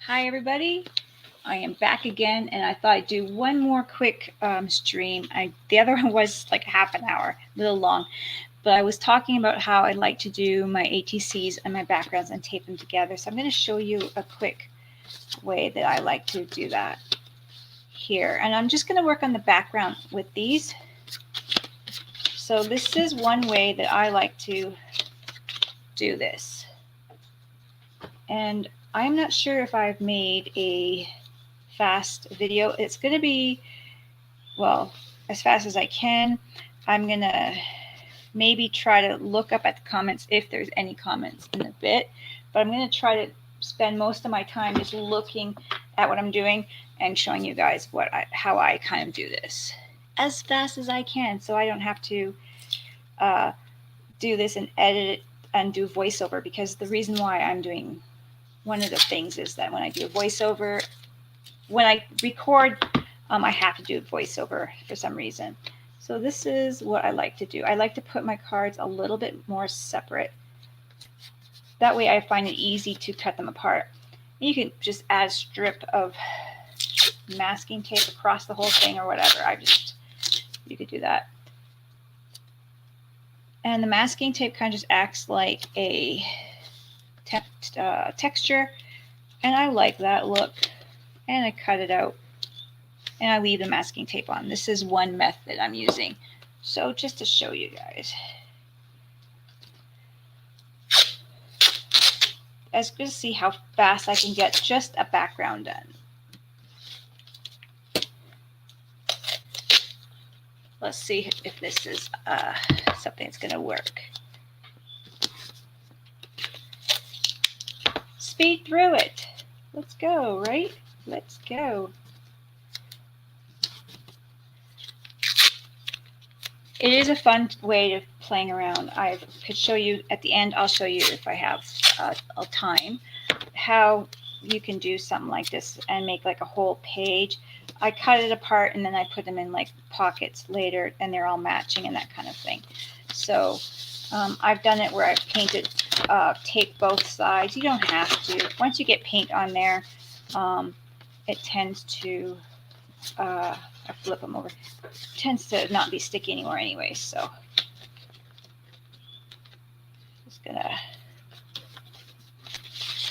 Hi everybody, I am back again and I thought I'd do one more quick stream. The other one was like half an hour, a little long, but I was talking about how I like to do my ATCs and my backgrounds and tape them together. So I'm going to show you a quick way that I like to do that here. And I'm just going to work on the background with these. So this is one way that I like to do this. And I'm not sure if I've made a fast video. It's going to be, well, as fast as I can. I'm going to maybe try to look up at the comments if there's any comments in a bit. But I'm going to try to spend most of my time just looking at what I'm doing and showing you guys how I kind of do this as fast as I can, so I don't have to do this and edit it and do voiceover, because the reason why I'm doing one of the things is that when I do a voiceover, when I record, I have to do voiceover for some reason. So this is what I like to do. I like to put my cards a little bit more separate. That way I find it easy to cut them apart. And you can just add a strip of masking tape across the whole thing or whatever. You could do that. And the masking tape kind of just acts like a texture, and I like that look, and I cut it out and I leave the masking tape on. This is one method I'm using, so just to show you guys. As good to see how fast I can get just a background done. Let's see if this is something that's going to work. Speed through it. Let's go, right? Let's go. It is a fun way of playing around. I could show you at the end. I'll show you if I have a time how you can do something like this and make like a whole page. I cut it apart and then I put them in like pockets later, and they're all matching and that kind of thing. So I've done it where I've painted tape both sides. You don't have to. Once you get paint on there, it tends to I flip them over. It tends to not be sticky anymore anyway. So just gonna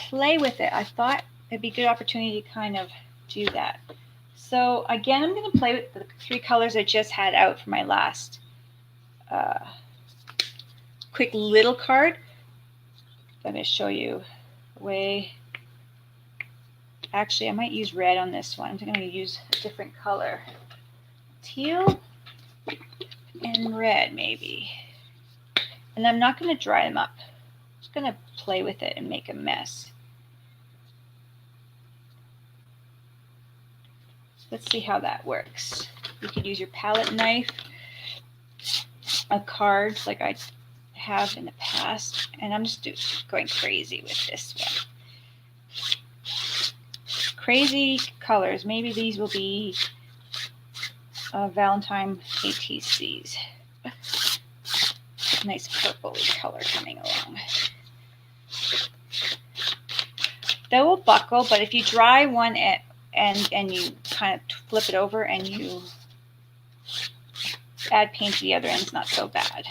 play with it. I thought it'd be a good opportunity to kind of do that. So again, I'm going to play with the three colors I just had out for my last quick little card. I'm going to show you the way. Actually, I might use red on this one. I'm going to use a different color. Teal and red maybe. And I'm not going to dry them up. I'm just going to play with it and make a mess. Let's see how that works. You could use your palette knife, a card like I have in the past, and I'm just going crazy with this one. Crazy colors. Maybe these will be Valentine ATCs. Nice purple color coming along. They will buckle, but if you dry one and you kind of flip it over and you add paint to the other end, it's not so bad.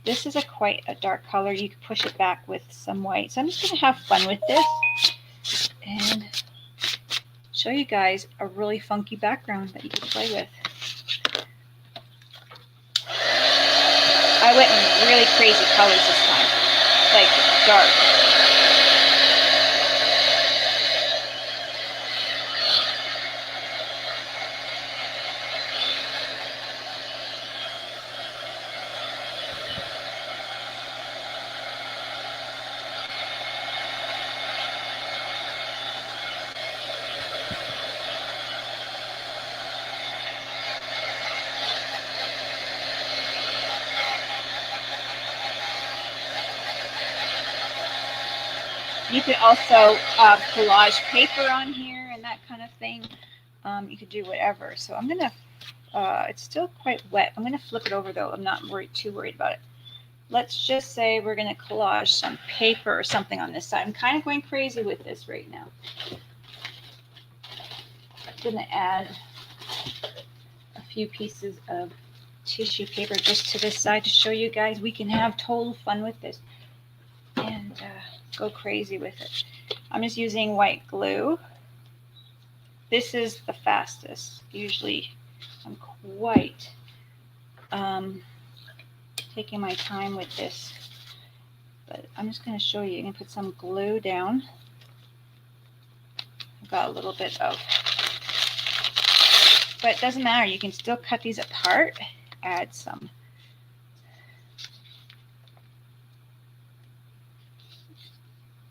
This is quite a dark color. You can push it back with some white. So I'm just going to have fun with this and show you guys a really funky background that you can play with. I went in really crazy colors this time, like dark. You could also collage paper on here and that kind of thing. You could do whatever. So I'm going to, it's still quite wet. I'm going to flip it over though. I'm not too worried about it. let's just say we're going to collage some paper or something on this side. I'm kind of going crazy with this right now. I'm going to add a few pieces of tissue paper just to this side to show you guys we can have total fun with this and go crazy with it. I'm just using white glue. This is the fastest. Usually I'm quite taking my time with this, but I'm just going to show you. I'm going to put some glue down. I've got a little bit of, but it doesn't matter. You can still cut these apart, add some.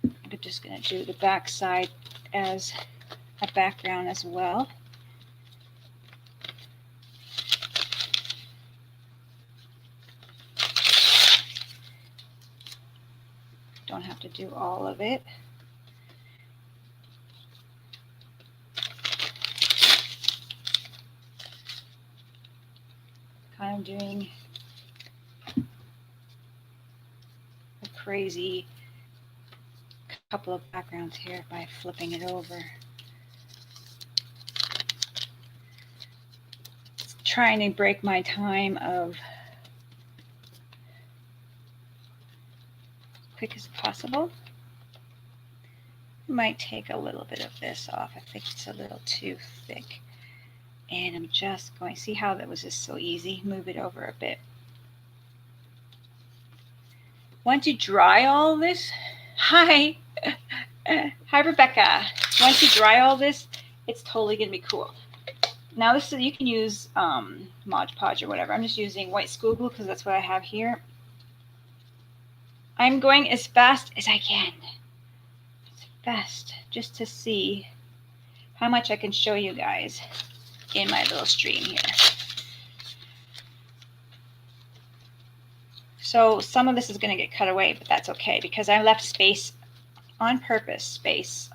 I'm just going to do the back side as a background as well. Don't have to do all of it. Kind of doing a crazy couple of backgrounds here by flipping it over. Trying to break my time of quick as possible. Might take a little bit of this off. I think it's a little too thick. And I'm just going, see how that was just so easy? Move it over a bit. Once you dry all this, hi, hi Rebecca. Once you dry all this, it's totally gonna be cool. Now this is, you can use Mod Podge or whatever. I'm just using white school glue because that's what I have here. I'm going as fast as I can. As fast, just to see how much I can show you guys in my little stream here. So some of this is going to get cut away, but that's okay because I left space on purpose, space.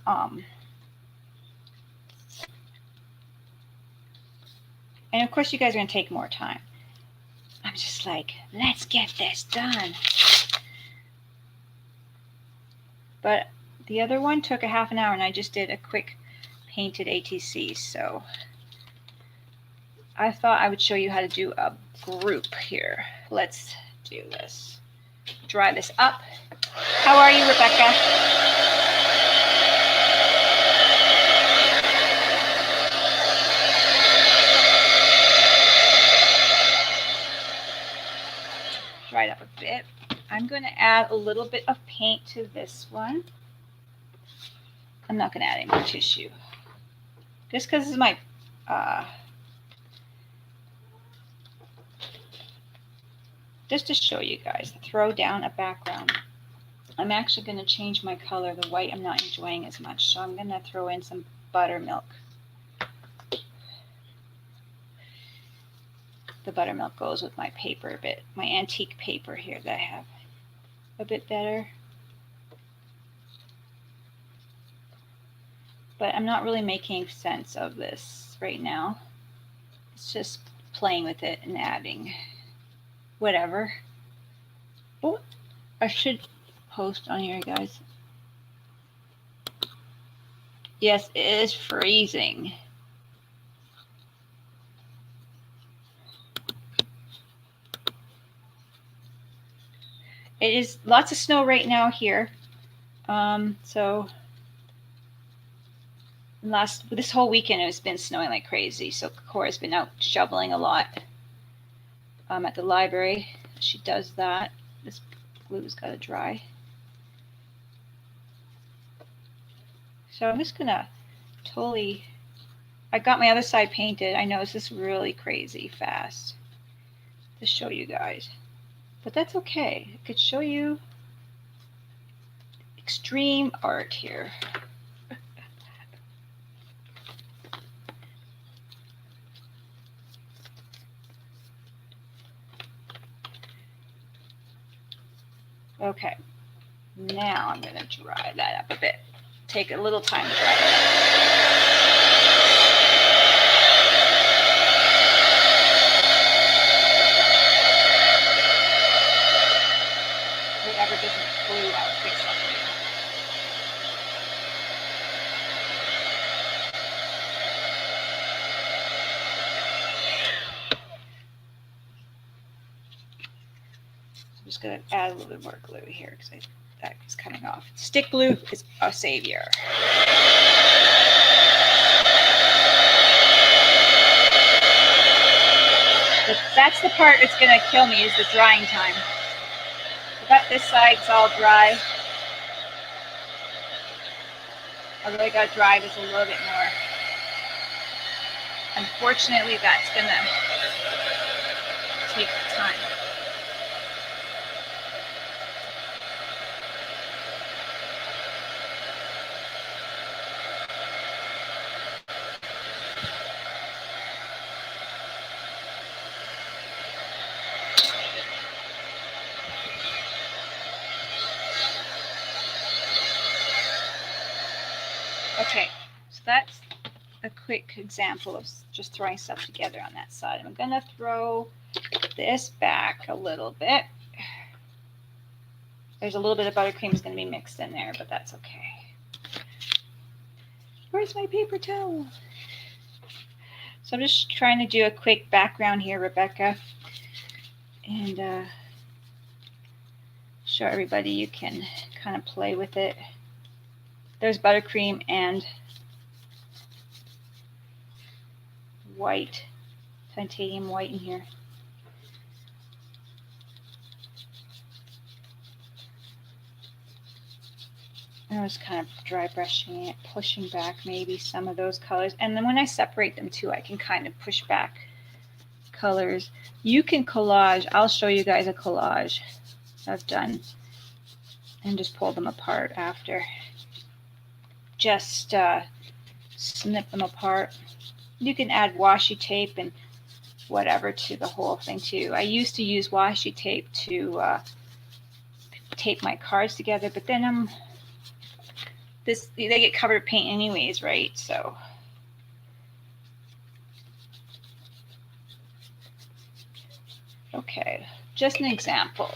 And of course you guys are going to take more time. I'm just like, let's get this done. But the other one took a half an hour and I just did a quick painted ATC. So I thought I would show you how to do a group here. Let's do this. Dry this up. How are you, Rebecca? Dry it up a bit. I'm going to add a little bit of paint to this one. I'm not going to add any more tissue. Just because this is my just to show you guys, throw down a background. I'm actually going to change my color. The white I'm not enjoying as much, so I'm going to throw in some buttermilk. The buttermilk goes with my paper a bit, my antique paper here that I have a bit better. But I'm not really making sense of this right now. It's just playing with it and adding whatever. Oh, I should post on here, guys. Yes, it is freezing. It is lots of snow right now here. So this whole weekend it's been snowing like crazy. So Cora's been out shoveling a lot at the library. She does that. This glue's got to dry. So I'm just gonna totally. I got my other side painted. I know this is really crazy fast to show you guys. But that's okay. I could show you extreme art here. Okay, now I'm going to dry that up a bit. Take a little time to dry it. glue, that would fix that. I'm just going to add a little bit more glue here because that is coming off. Stick glue is a savior. But that's the part that's going to kill me, is the drying time. I've got this side, it's all dry. Although I got to dry this a little bit more. Unfortunately, that's going to take time. Okay, so that's a quick example of just throwing stuff together on that side. I'm going to throw this back a little bit. There's a little bit of buttercream is going to be mixed in there, but that's okay. Where's my paper towel? So I'm just trying to do a quick background here, Rebecca, and show everybody you can kind of play with it. There's buttercream and white, titanium white in here. I was kind of dry brushing it, pushing back maybe some of those colors. And then when I separate them too, I can kind of push back colors. You can collage. I'll show you guys a collage I've done and just pull them apart after. Just snip them apart. You can add washi tape and whatever to the whole thing too. I used to use washi tape to tape my cards together, but then they get covered with paint anyways, right? So okay, just an example.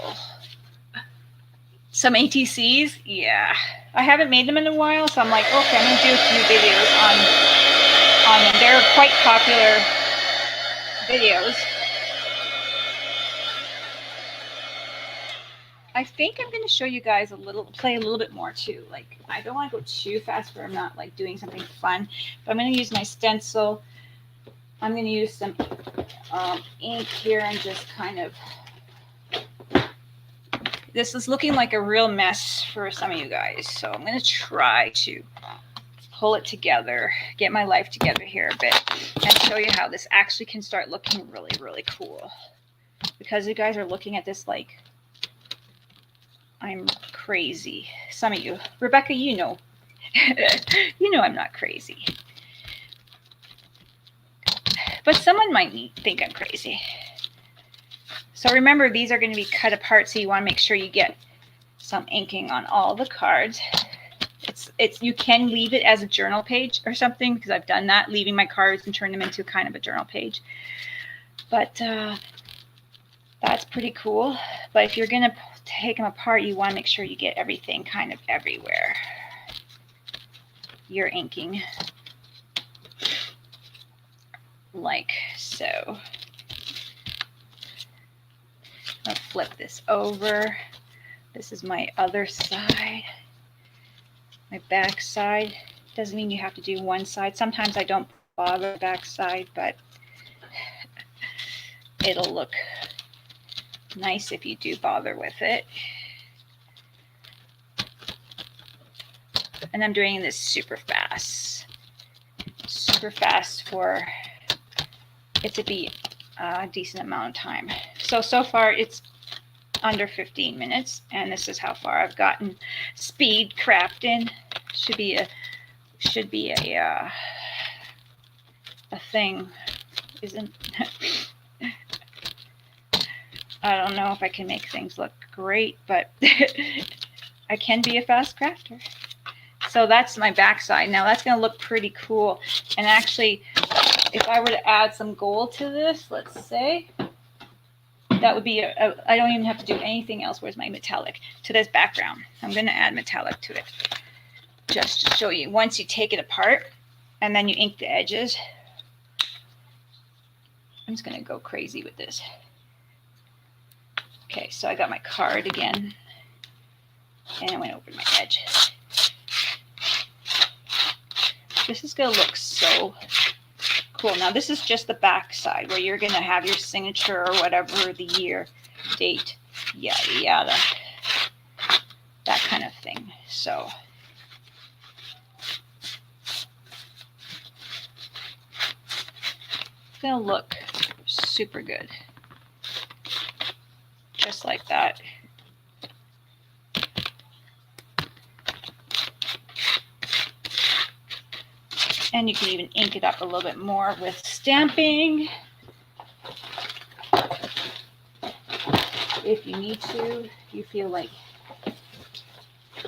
Some ATCs, yeah. I haven't made them in a while, so I'm like, okay, I'm going to do a few videos on them. They're quite popular videos. I think I'm going to show you guys play a little bit more too. Like, I don't want to go too fast where I'm not like doing something fun, but I'm going to use my stencil. I'm going to use some ink here and just kind of, this is looking like a real mess for some of you guys. So I'm going to try to pull it together, get my life together here a bit, and show you how this actually can start looking really, really cool. Because you guys are looking at this like I'm crazy. Some of you. Rebecca, you know. You know I'm not crazy. But someone might think I'm crazy. So remember, these are going to be cut apart, so you want to make sure you get some inking on all the cards. You can leave it as a journal page or something, because I've done that, leaving my cards and turn them into kind of a journal page. But that's pretty cool. But if you're going to take them apart, you want to make sure you get everything kind of everywhere you're inking. Like so. I'll flip this over. This is my other side, my back side. Doesn't mean you have to do one side. Sometimes I don't bother the back side, but it'll look nice if you do bother with it. And I'm doing this super fast for it to be a decent amount of time. So far it's under 15 minutes, and this is how far I've gotten. Speed crafting should be a thing, isn't? I don't know if I can make things look great, but I can be a fast crafter. So that's my backside. Now that's going to look pretty cool. And actually, if I were to add some gold to this, let's say, That would be, I don't even have to do anything else. Where's my metallic? To this background. I'm going to add metallic to it. Just to show you. Once you take it apart and then you ink the edges. I'm just going to go crazy with this. Okay, so I got my card again. And I went over my edge. This is going to look so cool. Now this is just the back side where you're going to have your signature or whatever, the year, date, yada yada, that kind of thing. So it's going to look super good, just like that. And you can even ink it up a little bit more with stamping if you need to. You feel like,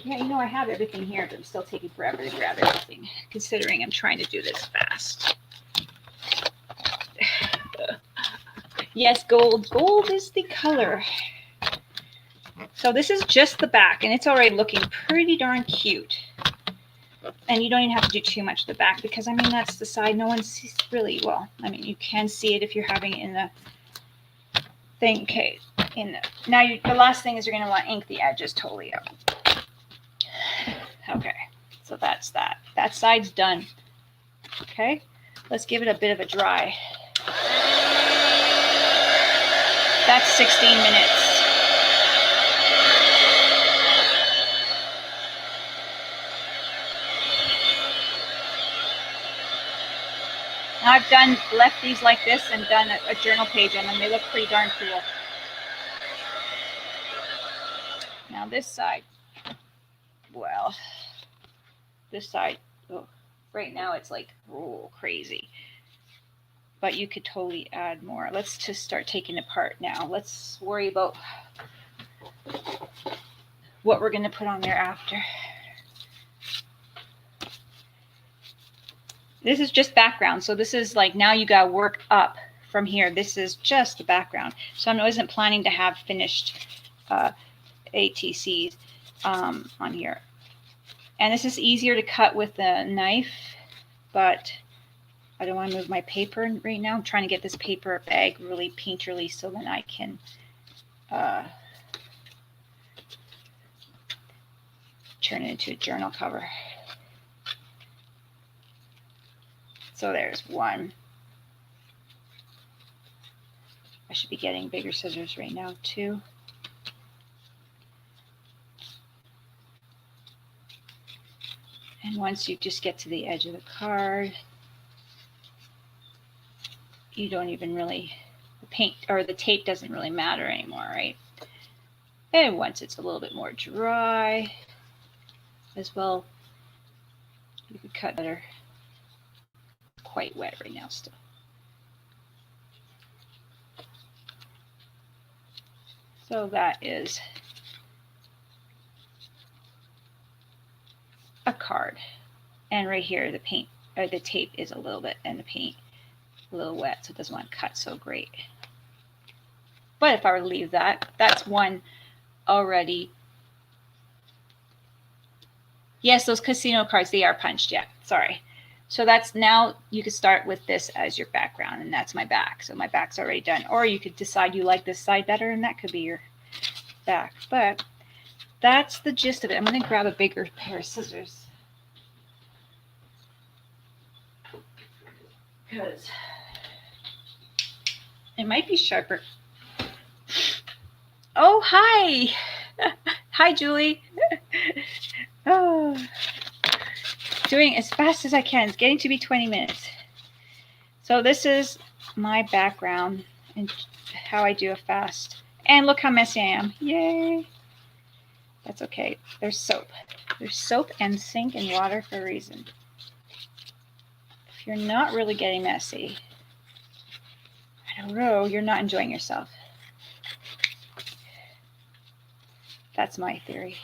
yeah, you know, I have everything here, but I'm still taking forever to grab everything, considering I'm trying to do this fast. Yes, gold. Gold is the color. So this is just the back, and it's already looking pretty darn cute. And you don't even have to do too much to the back because, I mean, that's the side no one sees really well. I mean, you can see it if you're having it in the thing. Okay, now the last thing is you're going to want to ink the edges totally up. Okay, so that's that. That side's done. Okay, let's give it a bit of a dry. That's 16 minutes. I've left these like this and done a journal page on them. They look pretty darn cool. Now this side, well, this side, oh, right now it's like, oh, crazy. But you could totally add more. Let's just start taking it apart now. Let's worry about what we're going to put on there after. This is just background. So this is like, now you got to work up from here. This is just the background. So I wasn't planning to have finished ATCs on here. And this is easier to cut with a knife, but I don't want to move my paper right now. I'm trying to get this paper bag really painterly so then I can turn it into a journal cover. So there's one. I should be getting bigger scissors right now too. And once you just get to the edge of the card, you don't even really, the paint or the tape doesn't really matter anymore, right? And once it's a little bit more dry as well, you can cut better. Quite wet right now still. So that is a card. And right here the paint or the tape is a little bit and the paint a little wet, so it doesn't want to cut so great. But if I were to leave that, that's one already. Yes, those casino cards, they are punched. Yeah, sorry. So that's, now you could start with this as your background, and that's my back. So my back's already done. Or you could decide you like this side better, and that could be your back. But that's the gist of it. I'm going to grab a bigger pair of scissors, because it might be sharper. Oh, hi. Hi, Julie. Oh. Doing as fast as I can. It's getting to be 20 minutes. So this is my background and how I do it fast. And look how messy I am. Yay. That's okay. There's soap. There's soap and sink and water for a reason. If you're not really getting messy, I don't know, you're not enjoying yourself. That's my theory.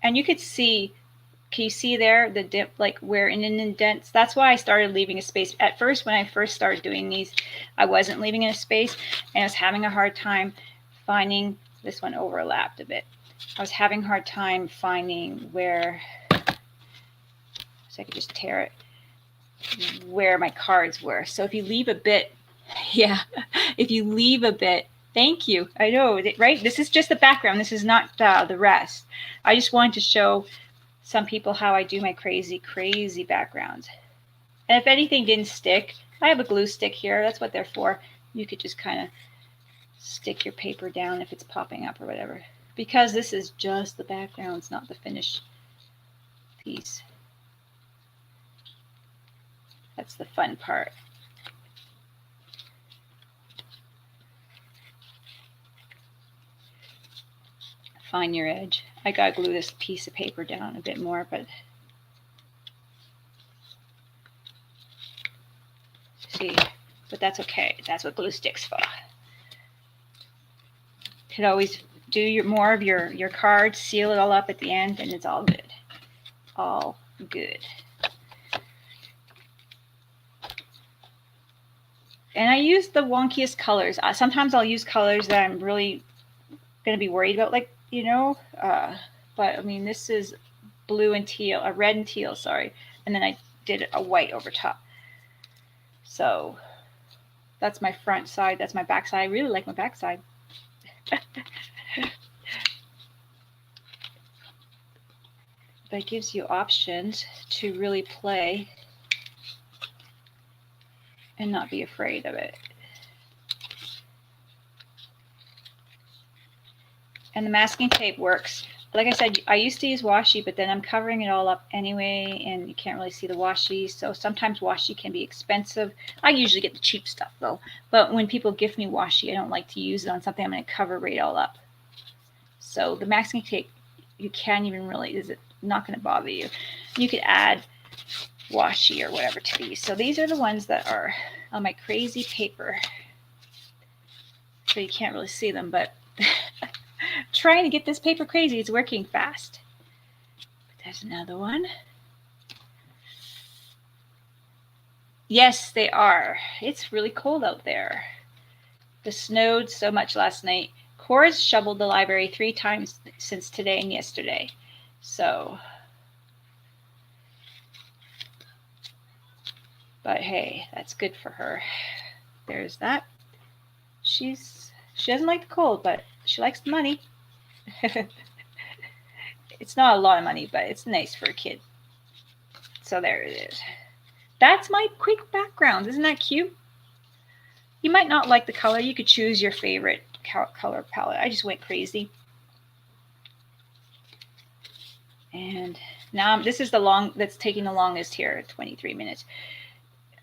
And you could see, can you see there the dip, like where in an indents? That's why I started leaving a space. At first, when I first started doing these, I wasn't leaving in a space, and I was having a hard time finding, this one overlapped a bit. I was having a hard time finding where, so I could just tear it, where my cards were. So if you leave a bit, yeah, if you leave a bit, thank you. I know, right? This is just the background. This is not the rest. I just wanted to show some people how I do my crazy, crazy backgrounds. And if anything didn't stick, I have a glue stick here. That's what they're for. You could just kind of stick your paper down if it's popping up or whatever. Because this is just the background, it's not the finished piece. That's the fun part. Find your edge. I gotta glue this piece of paper down a bit more, but see, but that's okay. That's what glue sticks for. You could always do more of your cards, seal it all up at the end, and it's all good. All good. And I use the wonkiest colors. Sometimes I'll use colors that I'm really going to be worried about, like, you know, but I mean, this is blue and teal, a red and teal, sorry. And then I did a white over top. So that's my front side. That's my back side. I really like my back side. But it gives you options to really play and not be afraid of it. And the masking tape works. Like I said, I used to use washi, but then I'm covering it all up anyway, and you can't really see the washi. So sometimes washi can be expensive. I usually get the cheap stuff though. But when people gift me washi, I don't like to use it on something I'm going to cover right all up. So the masking tape, you can't even really, is it not going to bother you. You could add washi or whatever to these. So these are the ones that are on my crazy paper. So you can't really see them, but trying to get this paper crazy is working fast. But there's another one. Yes, they are. It's really cold out there. It snowed so much last night. Cora's shoveled the library 3 times since today and yesterday. So, but hey, that's good for her. There's that. She doesn't like the cold, but she likes the money. It's not a lot of money, but it's nice for a kid. So there it is. That's my quick background. Isn't that cute? You might not like the color. You could choose your favorite color palette. I just went crazy. And now this is the long that's taking the longest here, 23 minutes.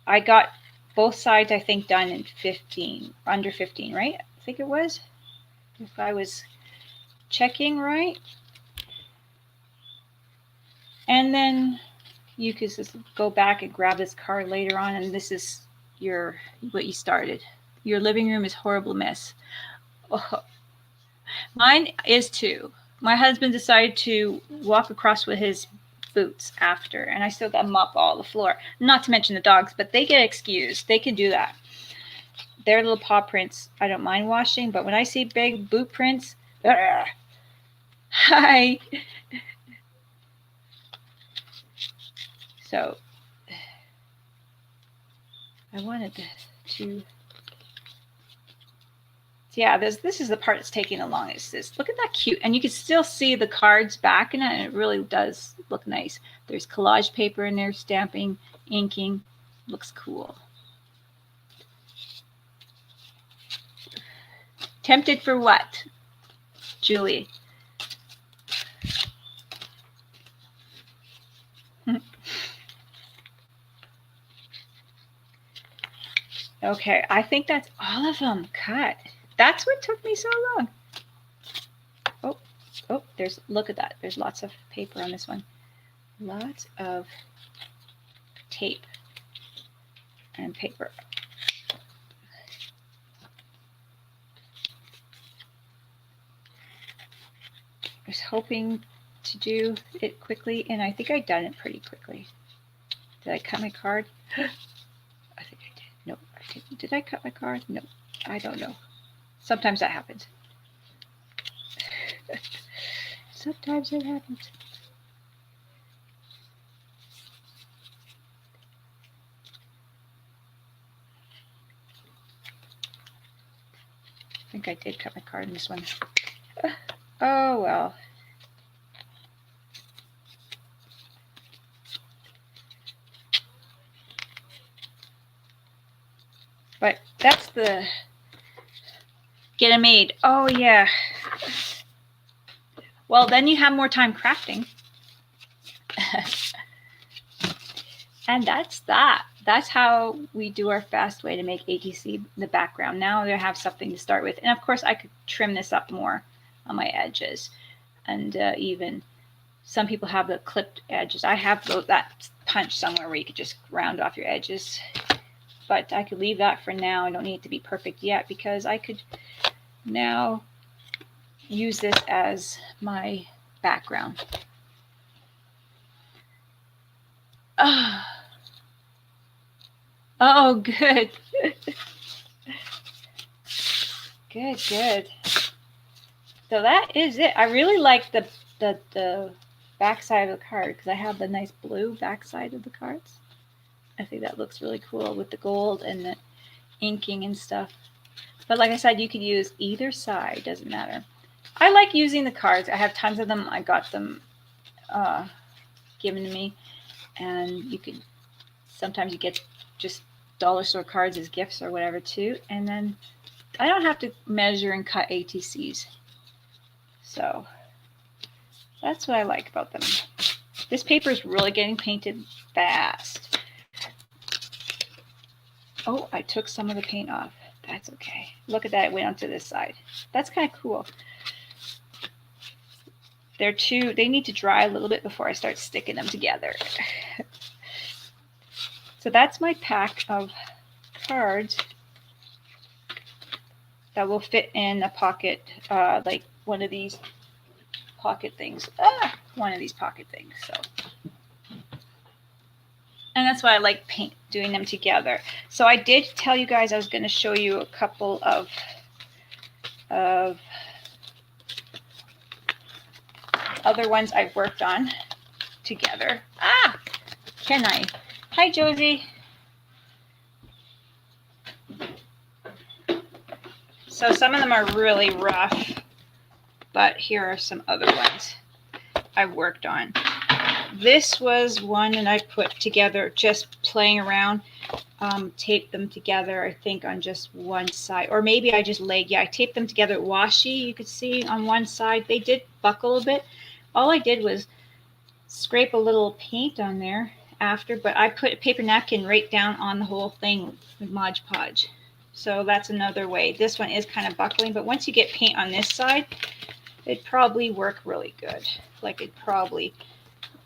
I got both sides, I think, done in 15, under 15, right? I think it was. If I was checking right. And then you could just go back and grab this card later on, and this is what you started. Your living room is a horrible mess. Oh, mine is too. My husband decided to walk across with his boots after, and I still got to mop all the floor. Not to mention the dogs, but they get excused. They can do that. Their little paw prints, I don't mind washing, but when I see big boot prints, hi. So I wanted to yeah, this is the part that's taking the longest. Look at that cute. And you can still see the cards back in it, and it really does look nice. There's collage paper in there, stamping, inking. Looks cool. Tempted for what, Julie? Okay, I think that's all of them cut. That's what took me so long. Oh, look at that. There's lots of paper on this one. Lots of tape and paper. I was hoping to do it quickly, and I think I've done it pretty quickly. Did I cut my card? I think I did. No, I didn't. Did I cut my card? No, I don't know. Sometimes that happens. Sometimes it happens. I think I did cut my card in this one. Oh well. But that's the get it made. Oh yeah. Well, then you have more time crafting. And that's that. That's how we do our fast way to make ATC in the background. Now they have something to start with. And of course, I could trim this up more on my edges. And even some people have the clipped edges. I have that punch somewhere where you could just round off your edges. But I could leave that for now. I don't need it to be perfect yet because I could now use this as my background. Oh, good. Good. So that is it. I really like the back side of the card because I have the nice blue back side of the cards. I think that looks really cool with the gold and the inking and stuff. But like I said, you could use either side. Doesn't matter. I like using the cards. I have tons of them. I got them given to me. And you could, sometimes you get just dollar store cards as gifts or whatever too. And then I don't have to measure and cut ATCs. So that's what I like about them. This paper is really getting painted fast. Oh, I took some of the paint off. That's okay. Look at that, it went onto this side. That's kind of cool. They need to dry a little bit before I start sticking them together. So that's my pack of cards that will fit in a pocket, like one of these pocket things. One of these pocket things. So, and that's why I like doing them together. So I did tell you guys I was going to show you a couple of other ones I've worked on together. Can I? Hi, Josie. So some of them are really rough, but here are some other ones I've worked on. This was one that I put together just playing around, taped them together, I think, on just one side. Or maybe I just I taped them together washi, you could see on one side. They did buckle a bit. All I did was scrape a little paint on there after, but I put a paper napkin right down on the whole thing with Mod Podge. So that's another way. This one is kind of buckling, but once you get paint on this side, it'd probably work really good. Like it'd probably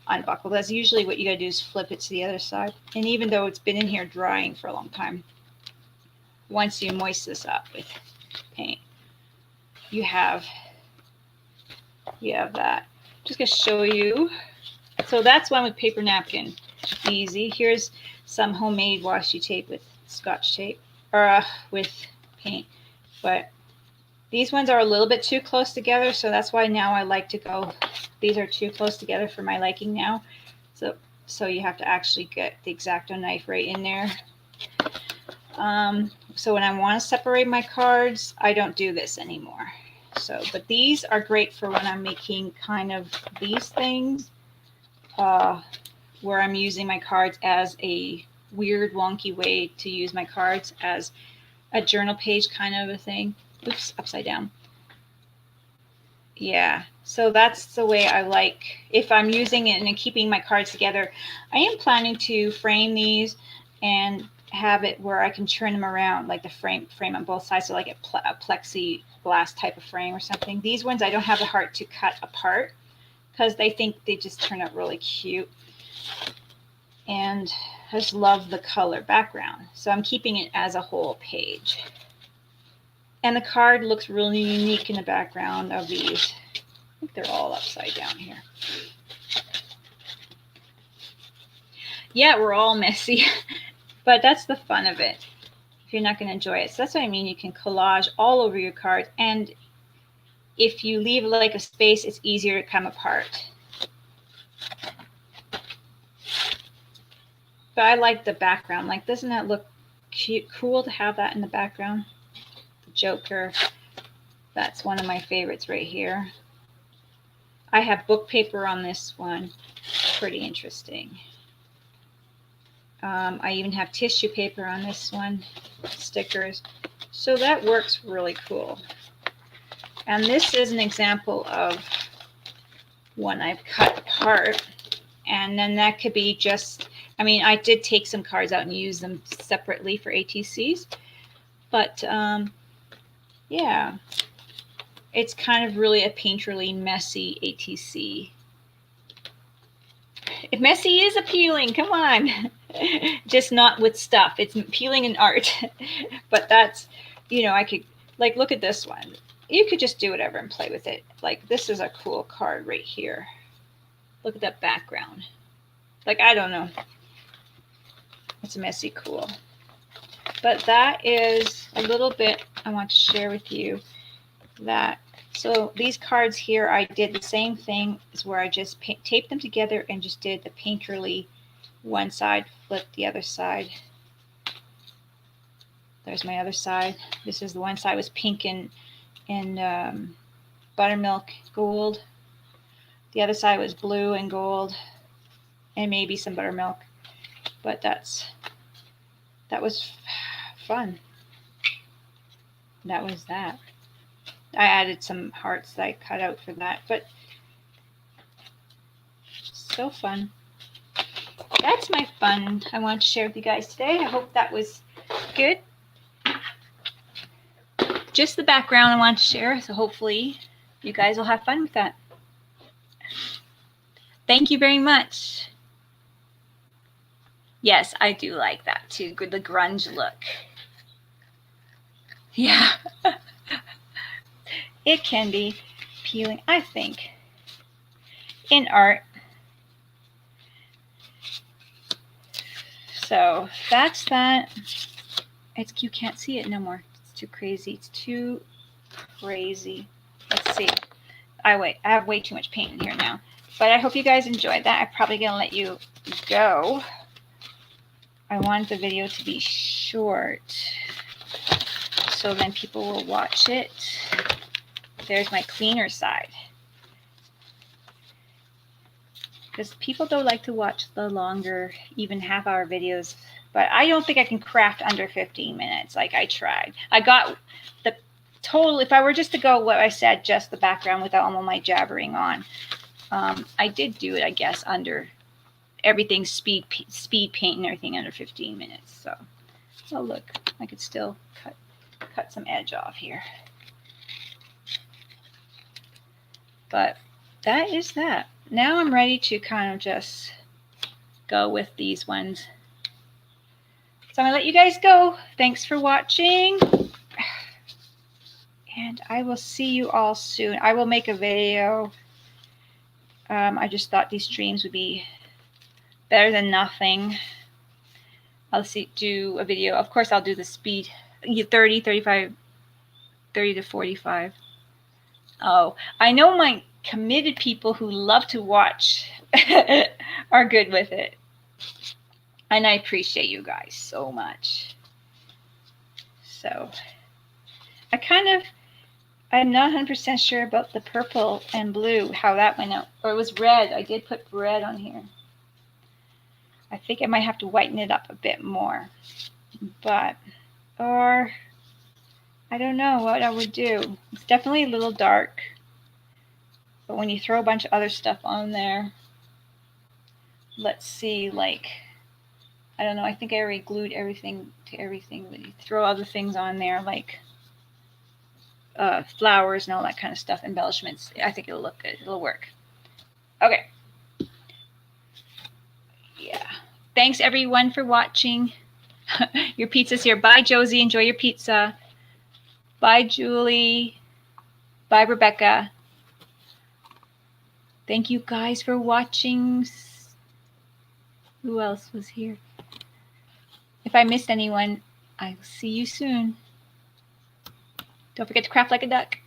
unbuckle. That's usually what you gotta do is flip it to the other side. And even though it's been in here drying for a long time, once you moisten this up with paint, you have that. Just gonna show you. So that's one with paper napkin. Easy. Here's some homemade washi tape with Scotch tape, or with paint. But these ones are a little bit too close together, so that's why now I like to go, these are too close together for my liking now. So you have to actually get the X-Acto knife right in there. So when I want to separate my cards, I don't do this anymore. So, but these are great for when I'm making kind of these things, where I'm using my cards as a weird, wonky way to use my cards as a journal page kind of a thing. Oops, upside down. Yeah, so that's the way I like, if I'm using it and keeping my cards together. I am planning to frame these and have it where I can turn them around, like the frame on both sides, so like a plexiglass type of frame or something. These ones I don't have the heart to cut apart because they think they just turn out really cute. And I just love the color background. So I'm keeping it as a whole page. And the card looks really unique in the background of these. I think they're all upside down here. Yeah, we're all messy, but that's the fun of it. If you're not going to enjoy it. So that's what I mean. You can collage all over your cards. And if you leave like a space, it's easier to come apart. But I like the background. Like, doesn't that look cute, cool to have that in the background? The Joker. That's one of my favorites right here. I have book paper on this one. Pretty interesting. I even have tissue paper on this one. Stickers. So that works really cool. And this is an example of one I've cut apart. And then that could be just, I mean, I did take some cards out and use them separately for ATCs. But yeah, it's kind of really a painterly, messy ATC. If messy is appealing, come on. Just not with stuff. It's appealing in art. But that's, you know, I could, like, look at this one. You could just do whatever and play with it. Like, this is a cool card right here. Look at that background. Like, I don't know. It's messy cool. But that is a little bit I want to share with you. That. So these cards here, I did the same thing as where I just taped them together and just did the painterly one side, flip the other side. There's my other side. This is the one side was pink and buttermilk gold. The other side was blue and gold and maybe some buttermilk. But that was fun. That was that. I added some hearts that I cut out for that, but so fun. That's my fun I wanted to share with you guys today. I hope that was good. Just the background I want to share, so hopefully you guys will have fun with that. Thank you very much. Yes, I do like that too. Good, the grunge look. Yeah. It can be appealing, I think, in art. So that's that. You can't see it no more. It's too crazy. It's too crazy. Let's see. I have way too much paint in here now. But I hope you guys enjoyed that. I'm probably going to let you go. I want the video to be short, so then people will watch it. There's my cleaner side. Because people don't like to watch the longer, even half-hour videos. But I don't think I can craft under 15 minutes. Like, I tried. I got the total, if I were just to go what I said, just the background without all my jabbering on. I did do it, I guess, under everything, speed paint and everything under 15 minutes. So, oh look, I could still cut some edge off here. But that is that. Now I'm ready to kind of just go with these ones. So I'm going to let you guys go. Thanks for watching. And I will see you all soon. I will make a video. I just thought these streams would be better than nothing. I'll do a video. Of course, I'll do the speed 30, 35, 30 to 45. Oh, I know my committed people who love to watch are good with it. And I appreciate you guys so much. So, I'm not 100% sure about the purple and blue, how that went out. Or it was red. I did put red on here. I think I might have to whiten it up a bit more. Or I don't know what I would do. It's definitely a little dark. But when you throw a bunch of other stuff on there, let's see, like, I don't know, I think I already glued everything to everything. But you throw other things on there, like flowers and all that kind of stuff, embellishments. I think it'll look good. It'll work. Okay. Yeah. Thanks, everyone, for watching. Your pizza's here. Bye, Josie. Enjoy your pizza. Bye, Julie. Bye, Rebecca. Thank you guys for watching. Who else was here? If I missed anyone, I'll see you soon. Don't forget to craft like a duck.